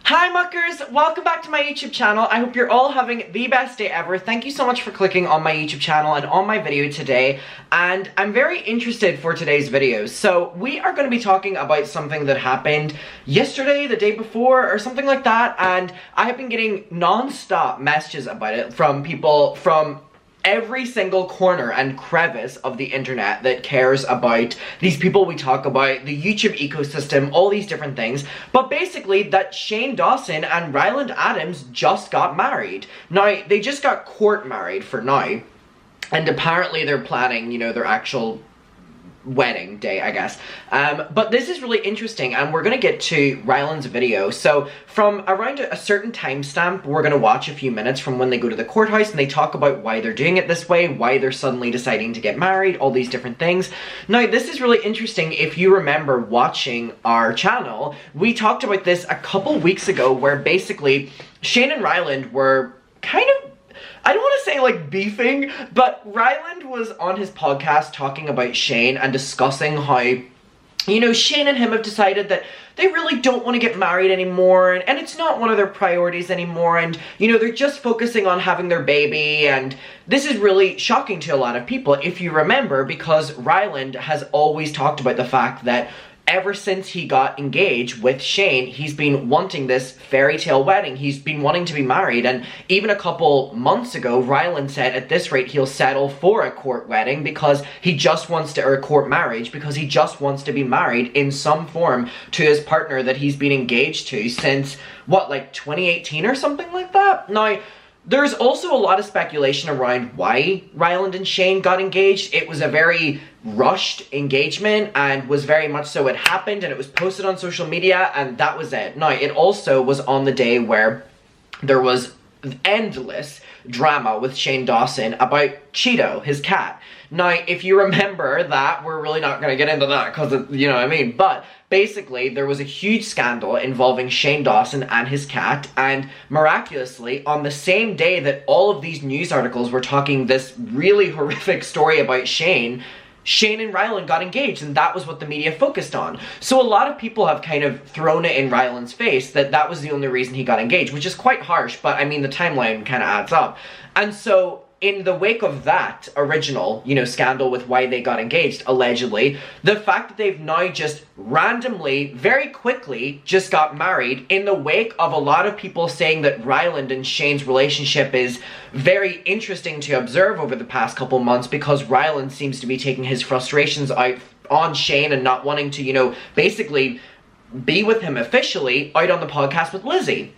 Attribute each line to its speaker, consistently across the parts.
Speaker 1: Hi muckers, welcome back to my YouTube channel. I hope you're all having the best day ever. Thank you so much for clicking on my YouTube channel and on my video today. And I'm very interested for today's video. So we are going to be talking about something that happened yesterday, the day before, or something like that. And I have been getting non-stop messages about it from people from every single corner and crevice of the internet that cares about these people we talk about, the YouTube ecosystem, all these different things. But basically that Shane Dawson and Ryland Adams just got married. Now, they just got court married for now. And apparently they're planning, you know, their actual wedding day, I guess. But this is really interesting, and we're gonna get to Ryland's video. So from around a certain timestamp, we're gonna watch a few minutes from when they go to the courthouse and they talk about why they're doing it this way, why they're suddenly deciding to get married, all these different things. Now, this is really interesting. If you remember watching our channel, we talked about this a couple weeks ago, where basically Shane and Ryland were kind of, I don't want to say like beefing, but Ryland was on his podcast talking about Shane and discussing how, you know, Shane and him have decided that they really don't want to get married anymore, and it's not one of their priorities anymore, and, you know, they're just focusing on having their baby. And this is really shocking to a lot of people, if you remember, because Ryland has always talked about the fact that ever since he got engaged with Shane, he's been wanting this fairy tale wedding. He's been wanting to be married, and even a couple months ago, Ryland said at this rate he'll settle for a court wedding because he just wants to, or a court marriage, because he just wants to be married in some form to his partner that he's been engaged to since, what, like 2018 or something like that? Now, there's also a lot of speculation around why Ryland and Shane got engaged. It was a very rushed engagement, and was very much so, it happened and it was posted on social media and that was it. Now, it also was on the day where there was endless drama with Shane Dawson about Cheeto, his cat. Now, if you remember that, we're really not going to get into that because, you know what I mean, but basically there was a huge scandal involving Shane Dawson and his cat, and miraculously, on the same day that all of these news articles were talking this really horrific story about Shane and Ryland got engaged, and that was what the media focused on. So a lot of people have kind of thrown it in Ryland's face that that was the only reason he got engaged, which is quite harsh, but I mean, the timeline kind of adds up. And so in the wake of that original, you know, scandal with why they got engaged, allegedly, the fact that they've now just randomly, very quickly, just got married in the wake of a lot of people saying that Ryland and Shane's relationship is very interesting to observe over the past couple months, because Ryland seems to be taking his frustrations out on Shane and not wanting to, you know, basically be with him officially out on the podcast with Lizzie.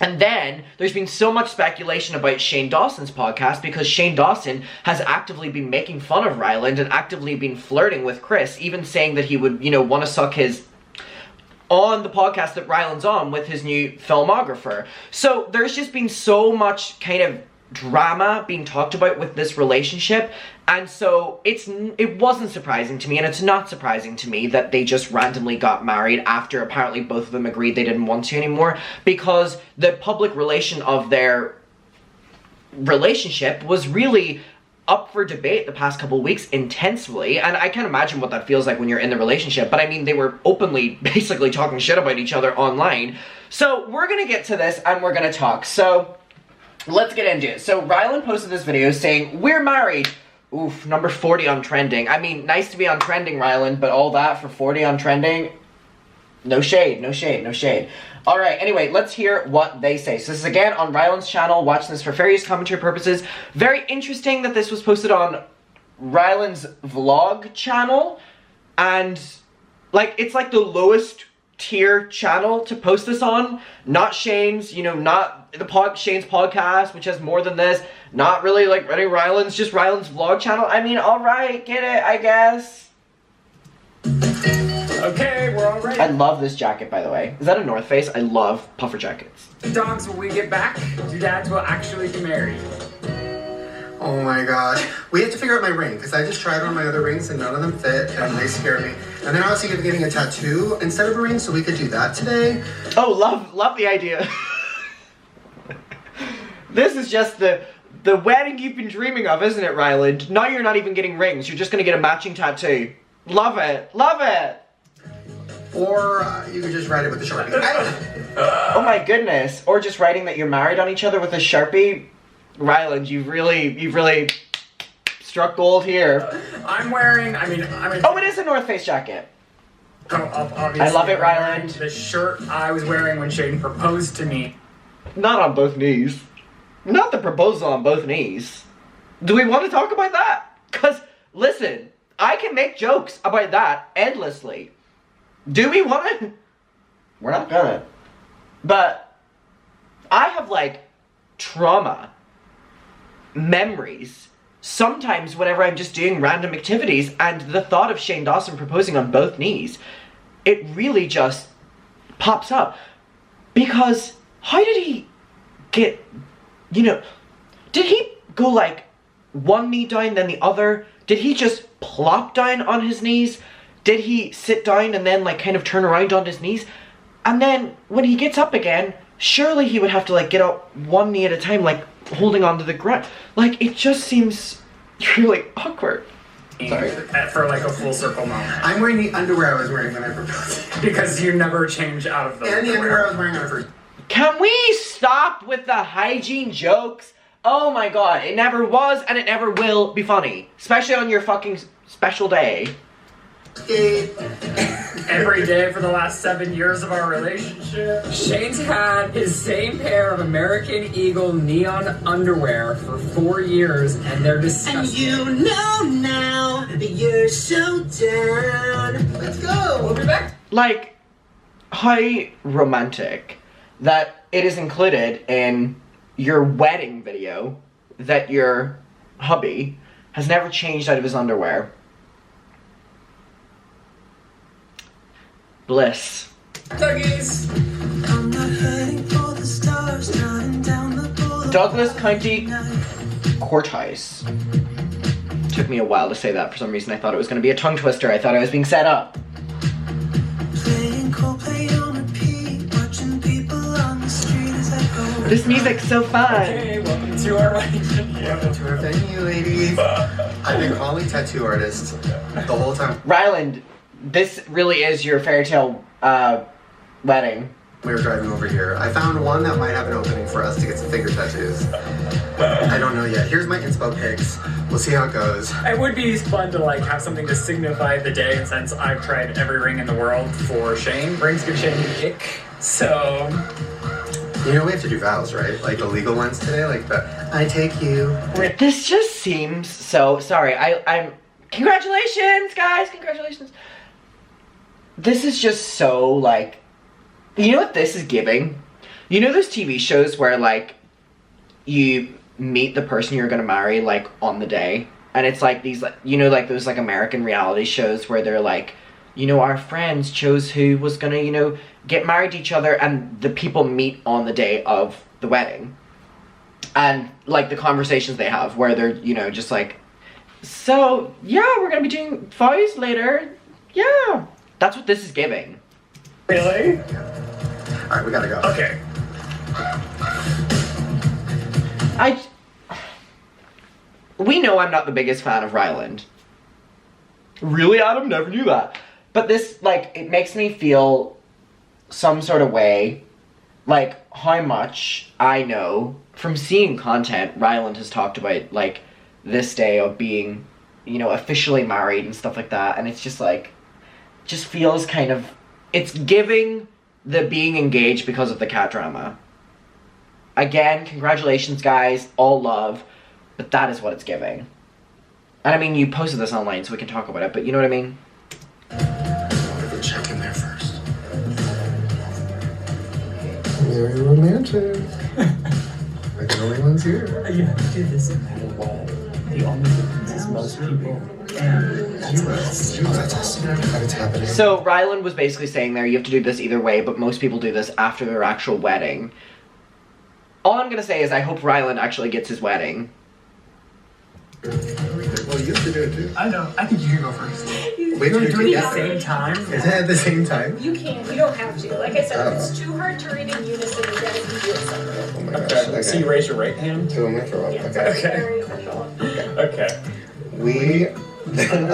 Speaker 1: And then, there's been so much speculation about Shane Dawson's podcast, because Shane Dawson has actively been making fun of Ryland and actively been flirting with Chris, even saying that he would, you know, want to suck his, on the podcast that Ryland's on with his new filmographer. So there's just been so much kind of drama being talked about with this relationship, and so it wasn't surprising to me, and it's not surprising to me that they just randomly got married after apparently both of them agreed they didn't want to anymore, because the public relation of their relationship was really up for debate the past couple weeks intensely, and I can't imagine what that feels like when you're in the relationship, but I mean, they were openly basically talking shit about each other online. So we're gonna get to this and we're gonna talk. So let's get into it. So Ryland posted this video saying, "We're married." Oof, number 40 on trending. I mean, nice to be on trending, Ryland, but all that for 40 on trending? No shade, no shade, no shade. Alright, anyway, let's hear what they say. So this is again on Ryland's channel, watching this for fair use commentary purposes. Very interesting that this was posted on Ryland's vlog channel, and like, it's like the lowest tier channel to post this on, not Shane's, you know, not Shane's podcast, which has more than this, not really like any Ryland's, just Ryland's vlog channel. I mean, alright, get it, I guess.
Speaker 2: Okay, we're all ready.
Speaker 1: I love this jacket, by the way. Is that a North Face? I love puffer jackets.
Speaker 2: Dogs, when we get back, your dads will actually be married.
Speaker 3: Oh my gosh. We have to figure out my ring, because I just tried on my other rings and none of them fit, and they scare me. And then I was thinking of getting a tattoo instead of a ring, so we could do that today.
Speaker 1: Oh, love the idea. This is just the wedding you've been dreaming of, isn't it, Ryland? Now you're not even getting rings, you're just gonna get a matching tattoo. Love it, love it.
Speaker 3: Or you could just ride it with the Sharpie. I don't know.
Speaker 1: Oh my goodness. Or just writing that you're married on each other with a Sharpie. Ryland, you've really struck gold here.
Speaker 2: I'm wearing, I mean.
Speaker 1: Oh, it is a North Face jacket.
Speaker 2: Obviously,
Speaker 1: I love it, Ryland.
Speaker 2: The shirt I was wearing when Shane proposed to me.
Speaker 1: Not on both knees. Not the proposal on both knees. Do we want to talk about that? Because, listen, I can make jokes about that endlessly. Do we want to? We're not gonna. But I have, like, trauma memories sometimes whenever I'm just doing random activities, and the thought of Shane Dawson proposing on both knees, it really just pops up. Because how did he get, you know, did he go like one knee down then the other? Did he just plop down on his knees? Did he sit down and then like kind of turn around on his knees? And then when he gets up again, surely he would have to like get up one knee at a time, like holding onto the ground. Like, it just seems really awkward. Sorry.
Speaker 2: For like a full circle moment.
Speaker 3: I'm wearing the underwear I was wearing when I proposed.
Speaker 2: Because you never change out of the
Speaker 3: And the underwear I was wearing on our first.
Speaker 1: Can we stop with the hygiene jokes? Oh my god, it never was and it never will be funny. Especially on your fucking special day.
Speaker 2: Every day for the last 7 years of our relationship.
Speaker 4: Shane's had his same pair of American Eagle neon underwear for 4 years, and they're disgusting.
Speaker 5: And you know now that you're so down.
Speaker 3: Let's go.
Speaker 4: We'll be back.
Speaker 1: Like, how romantic that it is included in your wedding video that your hubby has never changed out of his underwear. Bliss.
Speaker 4: Tuggies.
Speaker 1: Douglas County Courthouse. Took me a while to say that for some reason. I thought it was going to be a tongue twister. I thought I was being set up. This music's so fun.
Speaker 2: Hey, welcome to our wedding.
Speaker 3: Welcome to our venue, ladies. I've been calling tattoo artists the whole time.
Speaker 1: Ryland, this really is your fairy tale wedding.
Speaker 3: We were driving over here. I found one that might have an opening for us to get some finger tattoos. I don't know yet. Here's my inspo pics. We'll see how it goes.
Speaker 2: It would be fun to like have something to signify the day, and since I've tried every ring in the world for Shane, rings give Shane the ick. So
Speaker 3: You know we have to do vows, right? Like the legal ones today, like the I take you.
Speaker 1: This just seems so sorry. I'm congratulations, guys, congratulations. This is just so like, you know what this is giving? You know those TV shows where like you meet the person you're gonna marry like on the day, and it's like these like, you know, like those like American reality shows where they're like, you know, our friends chose who was gonna, you know, get married to each other, and the people meet on the day of the wedding. And like the conversations they have where they're, you know, just like, so yeah, we're gonna be doing vows later. Yeah. That's what this is giving.
Speaker 2: really?
Speaker 3: Alright, we gotta go.
Speaker 2: Okay.
Speaker 1: We know I'm not the biggest fan of Ryland. Really, Adam? Never knew that. But this, like, it makes me feel some sort of way, like, how much I know from seeing content Ryland has talked about, like, this day of being, you know, officially married and stuff like that. And it's just, like, just feels kind of, it's giving the being engaged because of the cat drama. Again, congratulations, guys. All love. But that is what it's giving. And I mean, you posted this online so we can talk about it, but you know what I mean?
Speaker 3: We'll check in there first. Very romantic. We're the only ones here.
Speaker 4: You have to do this no matter what. The only difference is most people.
Speaker 3: Oh, that's awesome. That it's happening.
Speaker 1: So Ryland was basically saying there, you have to do this either way, but most people do this after their actual wedding. All I'm gonna say is I hope Ryland actually gets his wedding.
Speaker 3: Well, you have to do it too.
Speaker 2: I know. I think you can go first.
Speaker 3: We don't
Speaker 2: Do
Speaker 3: do
Speaker 2: it
Speaker 3: it
Speaker 2: at the
Speaker 3: together.
Speaker 2: same time.
Speaker 3: Is it at the same time?
Speaker 6: You can, you don't have to. Like I said,
Speaker 3: Oh.
Speaker 6: if it's too hard to read in unison, you gotta do it separately.
Speaker 3: Oh my gosh.
Speaker 2: Okay. So you raise your right hand.
Speaker 3: So I'm gonna throw up.
Speaker 6: Yeah,
Speaker 3: Okay.
Speaker 6: it's very official.
Speaker 2: Okay.
Speaker 3: We Then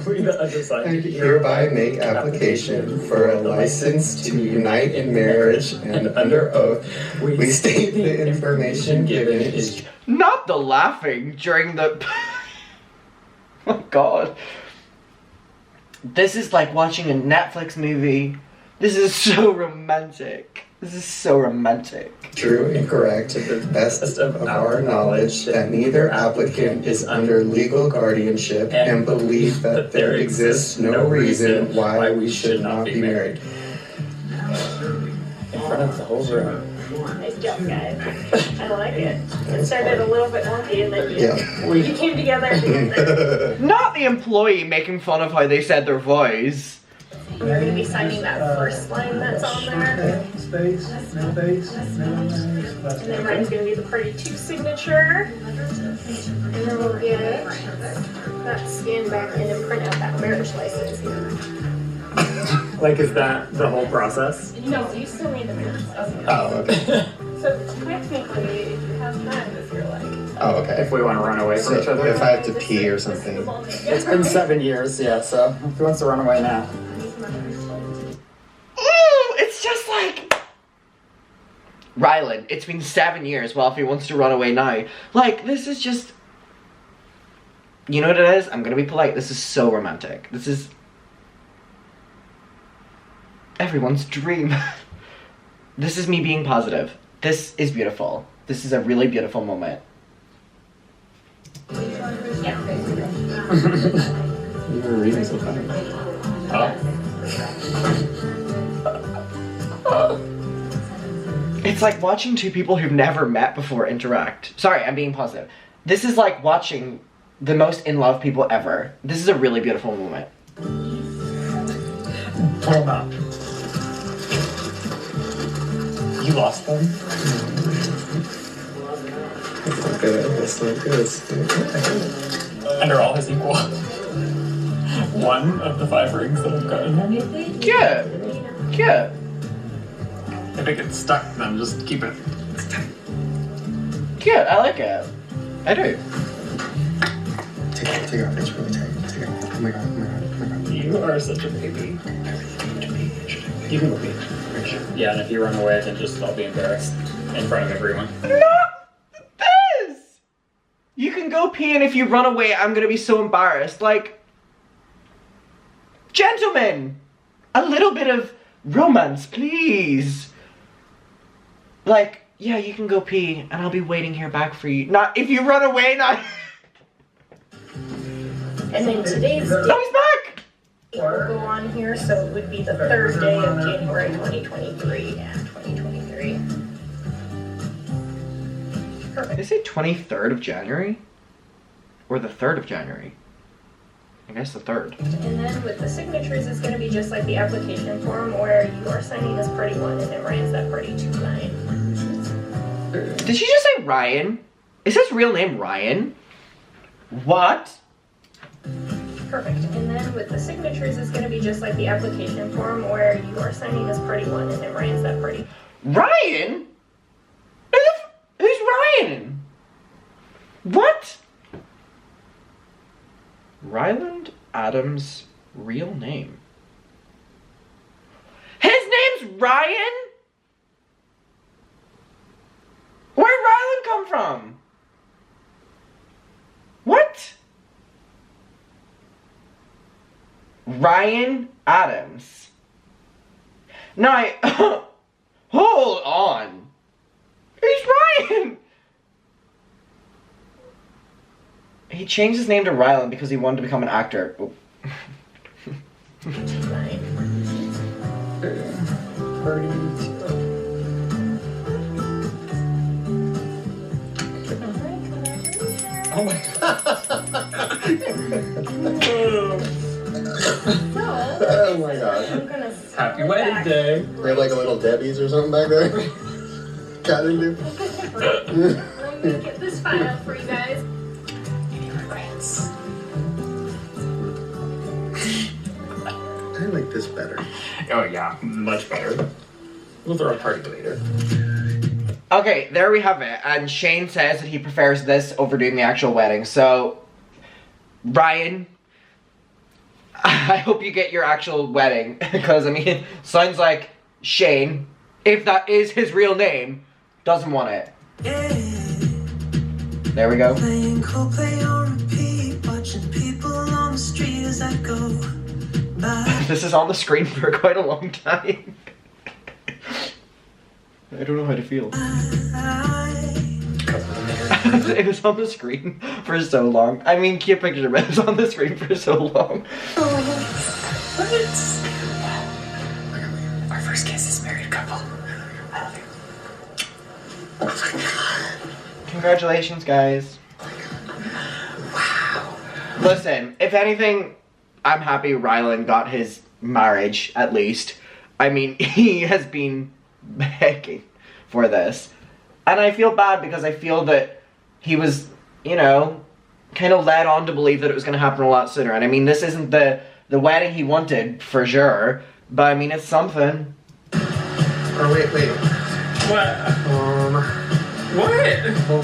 Speaker 2: We the undersigned
Speaker 3: hereby make application for a license to unite in marriage, and under oath, we state the information given is
Speaker 1: Not the laughing during the... Oh god. This is like watching a Netflix movie. This is so romantic. This is so romantic.
Speaker 3: true and correct to the best of our knowledge, that neither applicant is under legal guardianship, and believe that there exists no reason why we should not be married.
Speaker 2: in front of the whole room.
Speaker 6: Nice job, guys. I like it. It started a little bit wonky and then
Speaker 3: Yeah.
Speaker 6: you came together together.
Speaker 1: Not the employee making fun of how they said their voice.
Speaker 6: You're going to be signing that first line that's on there.
Speaker 5: Space, no space, no space.
Speaker 6: And then Ryan's going to be the party 2 signature. And then we'll get that scanned back in and print out that marriage license here.
Speaker 2: Like, is that the whole process?
Speaker 6: No, you still need the marriage license.
Speaker 3: Oh, okay.
Speaker 6: So technically, if you have time, if you're like...
Speaker 3: Oh, okay.
Speaker 2: If we want to run away from each
Speaker 3: So
Speaker 2: other?
Speaker 3: if I have to pee or something.
Speaker 2: It's been 7 years, yeah, so if he wants to run away now.
Speaker 1: Ooh, it's just like... Ryland, it's been 7 years. Well, if he wants to run away now. Like, this is just... You know what it is? I'm gonna be polite. This is so romantic. This is... everyone's dream. This is me being positive. This is beautiful. This is a really beautiful moment.
Speaker 3: You were reading so funny.
Speaker 1: It's like watching two people who've never met before interact. Sorry, I'm being positive. This is like watching the most in love people ever. This is a really beautiful moment.
Speaker 2: Pull them out. You lost them?
Speaker 3: It's so good.
Speaker 2: And are all his equal. One of the 5 rings that I've gotten.
Speaker 1: Cute. Cute.
Speaker 2: If it gets stuck, then just keep it.
Speaker 1: Cute. I like it. I do.
Speaker 3: Take it off. It's really tight. Take it off. Oh my god. Oh my god. Oh my god.
Speaker 2: You are such a baby. You can go pee. Yeah, and if you run away, then just I'll be embarrassed in front of everyone.
Speaker 1: Not this! You can go pee, and if you run away, I'm gonna be so embarrassed. Like, gentlemen, a little bit of romance, please. Like, yeah, you can go pee, and I'll be waiting here back for you. Not if you run away, not.
Speaker 6: And then today's date
Speaker 1: Oh, he's back!
Speaker 6: will go on here, so it would be the 3rd day of January 2023. Yeah, 2023. Perfect.
Speaker 1: Did they say 23rd of January? Or the 3rd of January? I guess the 3rd.
Speaker 6: And then with the signatures, it's going to be just like the application form where you are signing this party 1 and then Ryan's that party 2 line.
Speaker 1: Did she just say Ryan? Is his real name Ryan? What?
Speaker 6: Perfect. And then with the signatures, it's going to be just like the application form where you are signing this party 1 and then Ryan's that party.
Speaker 1: Ryan? Who's Ryan? What? Ryland Adams' real name. His name's Ryan? Where'd Ryland come from? What? Ryan Adams. Now, hold on. He's Ryan! He changed his name to Ryland because he wanted to become an actor. Oh.
Speaker 2: Oh my god.
Speaker 3: Oh my god.
Speaker 6: I'm gonna
Speaker 2: Happy wedding day.
Speaker 3: We have like a little Debbie's or something back there. Got into.
Speaker 6: Let me get this file for you guys.
Speaker 2: Any regrets?
Speaker 3: I like this better.
Speaker 2: Oh yeah, much better. We'll throw a party later.
Speaker 1: Okay, there we have it. And Shane says that he prefers this over doing the actual wedding. So, Ryan, I hope you get your actual wedding, because I mean, sounds like Shane, if that is his real name, doesn't want it. There we go.
Speaker 5: Playing Coldplay on repeat, watching people on the street as I go by.
Speaker 1: This is on the screen for quite a long time. I don't know how to feel. It was on the screen for so long. I mean, keep a picture, but it was on the screen for so long.
Speaker 2: What? Our first kiss is married couple.
Speaker 1: Congratulations, guys.
Speaker 2: Wow.
Speaker 1: Listen, if anything, I'm happy Ryland got his marriage, at least. I mean, he has been begging for this. And I feel bad because I feel that he was, you know, kind of led on to believe that it was going to happen a lot sooner. And I mean, this isn't the wedding he wanted, for sure. But I mean, it's something.
Speaker 3: Oh, wait.
Speaker 2: What? What?
Speaker 3: Well,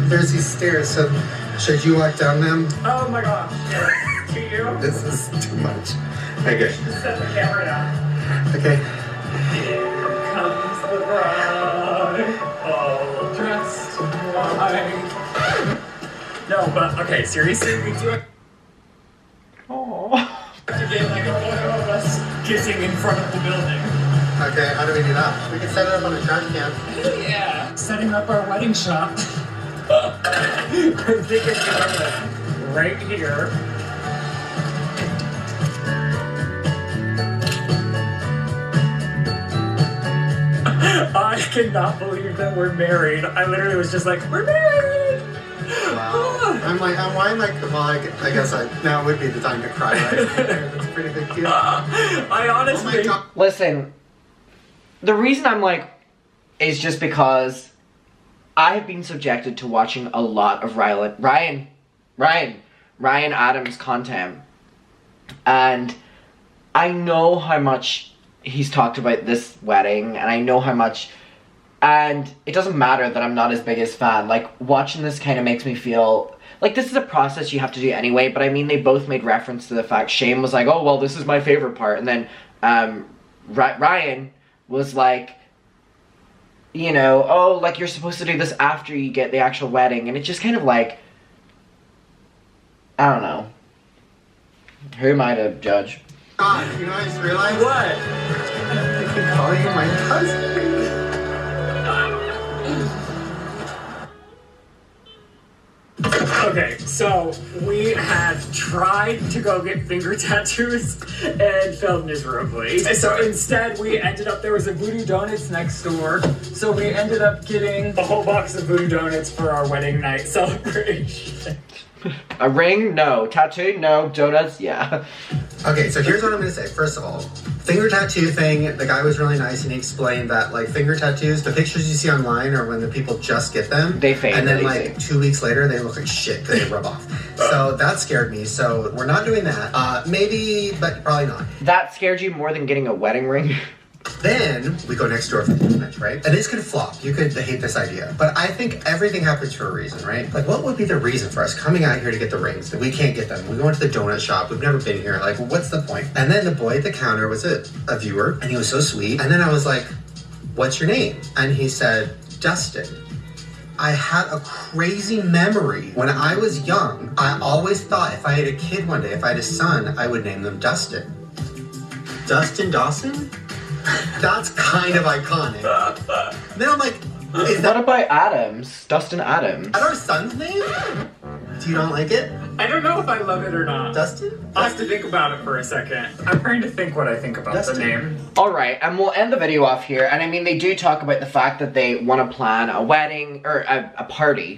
Speaker 3: there's these stairs, so should you walk down them?
Speaker 2: Oh my gosh. Yes. To you?
Speaker 3: This is too much. Okay.
Speaker 2: Set the camera down.
Speaker 3: Okay.
Speaker 2: Here comes the bride, all dressed in white. No, but okay, seriously, we do it.
Speaker 1: Aww.
Speaker 2: To get like a photo of us kissing in front of the building.
Speaker 3: Okay, how do we do that? We can set it up on a trash can.
Speaker 2: Yeah. Setting up our wedding shop. I'm thinking of it right here. I cannot believe that we're married. I literally was just like, we're married!
Speaker 3: Wow. I'm like, why am I, well, I guess now would be the time to cry, right? That's a pretty big deal.
Speaker 2: I honestly...
Speaker 3: Oh my God.
Speaker 1: Listen, the reason I'm like, is just because I have been subjected to watching a lot of Ryan Adams content. And I know how much he's talked about this wedding, and I know how much, and it doesn't matter that I'm not his biggest fan. Like, watching this kind of makes me feel like this is a process you have to do anyway, but I mean, they both made reference to the fact Shane was like, oh, well, this is my favorite part, and then Ryan was like, you know, oh, like, you're supposed to do this after you get the actual wedding, and it's just kind of like, I don't know. Who am I to judge?
Speaker 3: God, you know, I just realized.
Speaker 2: What?
Speaker 3: I can call you my cousin.
Speaker 2: Okay, so we have tried to go get finger tattoos and failed miserably. So instead, we ended up, there was a Voodoo Donuts next door, so we ended up getting a whole box of Voodoo Donuts for our wedding night celebration.
Speaker 1: A ring? No. Tattoo? No. Donuts? Yeah.
Speaker 3: Okay, so here's what I'm gonna say. First of all, finger tattoo thing, the guy was really nice and he explained that, like, finger tattoos, the pictures you see online are when the people just get them.
Speaker 1: They fade.
Speaker 3: And then,
Speaker 1: really
Speaker 3: like, 2 weeks later, they look like shit because they rub off. So that scared me. So we're not doing that. Maybe, but probably not.
Speaker 1: That scared you more than getting a wedding ring?
Speaker 3: Then we go next door for the lunch, right? And this could flop. You could hate this idea. But I think everything happens for a reason, right? Like, what would be the reason for us coming out here to get the rings? That we can't get them. We go into the donut shop. We've never been here. Like, what's the point? And then the boy at the counter was a viewer, and he was so sweet. And then I was like, what's your name? And he said, Dustin. I had a crazy memory. When I was young, I always thought if I had a kid one day, if I had a son, I would name them Dustin. Dustin Dawson? That's kind of iconic. Then I'm like, is
Speaker 1: What
Speaker 3: that
Speaker 1: about Adams? Dustin Adams?
Speaker 3: our son's name? Do you not like it?
Speaker 2: I don't know if I love it or not.
Speaker 3: Dustin?
Speaker 2: I'll have to think about it for a second. I'm trying to think what I think about
Speaker 3: Dustin.
Speaker 2: the name.
Speaker 1: Alright, and we'll end the video off here. And I mean, they do talk about the fact that they want to plan a wedding, or a party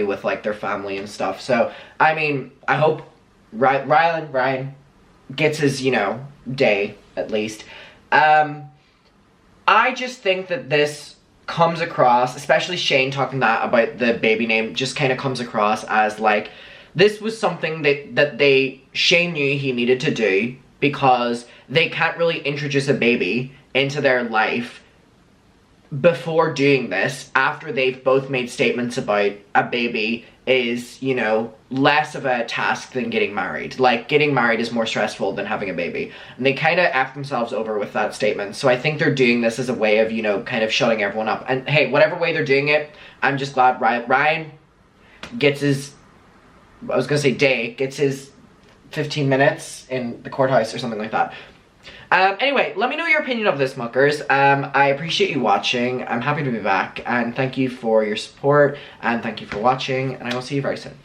Speaker 1: with, like, their family and stuff. So, I mean, I hope Ryan gets his, you know, day, at least. I just think that this comes across, especially Shane talking that about the baby name, just kind of comes across as like, this was something that Shane knew he needed to do because they can't really introduce a baby into their life before doing this, after they've both made statements about a baby, is, you know, less of a task than getting married. Like, getting married is more stressful than having a baby. And they kind of F themselves over with that statement. So I think they're doing this as a way of, you know, kind of shutting everyone up. And hey, whatever way they're doing it, I'm just glad Ryan gets his, I was gonna say day, gets his 15 minutes in the courthouse or something like that. Anyway, let me know your opinion of this, muckers. I appreciate you watching. I'm happy to be back, and thank you for your support, and thank you for watching, and I will see you very soon.